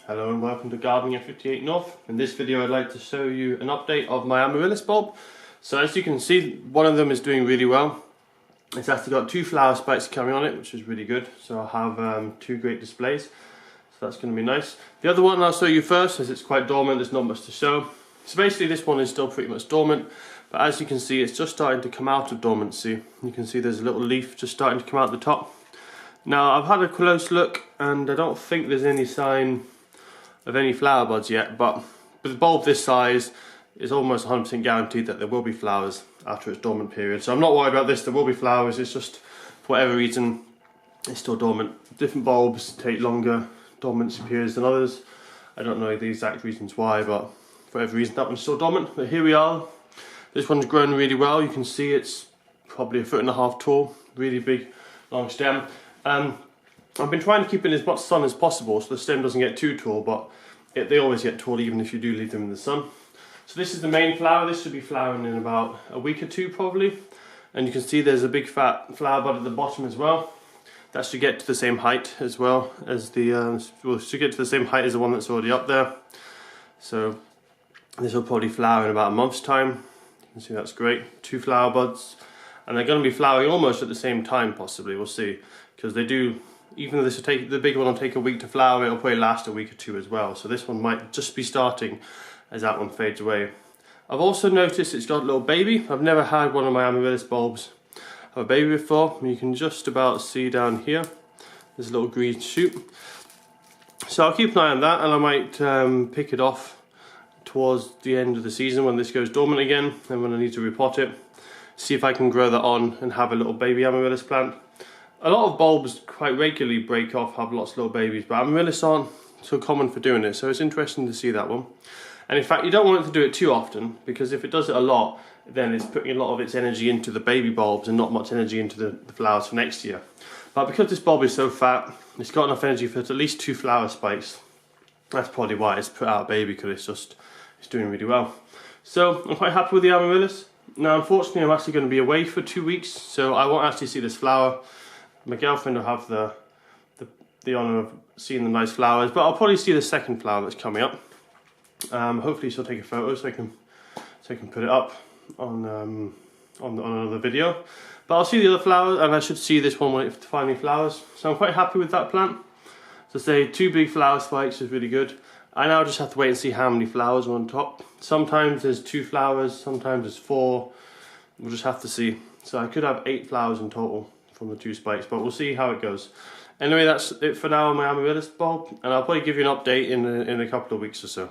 Hello and welcome to Gardening at 58 North. In this video I'd like to show you an update of my Amaryllis bulb. So as you can see, one of them is doing really well. It's actually got 2 flower spikes coming on it, which is really good. So I'll have 2 great displays. So that's going to be nice. The other one I'll show you first, as it's quite dormant, there's not much to show. So basically this one is still pretty much dormant, but as you can see it's just starting to come out of dormancy. You can see there's a little leaf just starting to come out the top. Now I've had a close look and I don't think there's any sign of any flower buds yet, but with a bulb this size it's almost 100% guaranteed that there will be flowers after its dormant period. So I'm not worried about this, there will be flowers, it's just for whatever reason it's still dormant. Different bulbs take longer dormancy periods than others. I don't know the exact reasons why, but for whatever reason that one's still dormant. But here we are. This one's grown really well. You can see it's probably 1.5 feet tall, really big, long stem. I've been trying to keep in as much sun as possible so the stem doesn't get too tall, but they always get tall even if you do leave them in the sun. So this is the main flower. This should be flowering in about a week or 2 probably. And you can see there's a big fat flower bud at the bottom as well. That should get to the same height as well as the, should get to the same height as the one that's already up there. So this will probably flower in about a month's time. You can see that's great. 2 flower buds. And they're going to be flowering almost at the same time possibly, we'll see. Because they do, even though this will take, the big one will take a week to flower, it'll probably last a week or 2 as well. So this one might just be starting as that one fades away. I've also noticed it's got a little baby. I've never had one of my Amaryllis bulbs have a baby before. You can just about see down here, there's a little green shoot. So I'll keep an eye on that, and I might pick it off towards the end of the season when this goes dormant again, and when I need to repot it. See if I can grow that on and have a little baby Amaryllis plant. A lot of bulbs quite regularly break off, have lots of little babies, but Amaryllis aren't so common for doing it, so it's interesting to see that one. And in fact, you don't want it to do it too often, because if it does it a lot, then it's putting a lot of its energy into the baby bulbs and not much energy into the flowers for next year. But because this bulb is so fat, it's got enough energy for at least 2 flower spikes. That's probably why it's put out a baby, because it's doing really well. So I'm quite happy with the Amaryllis. Now unfortunately I'm actually going to be away for 2 weeks, so I won't actually see this flower. My girlfriend will have the honour of seeing the nice flowers, but I'll probably see the second flower that's coming up. Hopefully she'll take a photo so I can put it up on another video. But I'll see the other flowers, and I should see this one when it finally flowers. So I'm quite happy with that plant. So say 2 big flower spikes is really good. I now just have to wait and see how many flowers are on top. Sometimes there's 2 flowers, sometimes there's 4. We'll just have to see. So I could have 8 flowers in total from the 2 spikes, but we'll see how it goes. Anyway, that's it for now on my Amaryllis bulb, and I'll probably give you an update in a couple of weeks or so.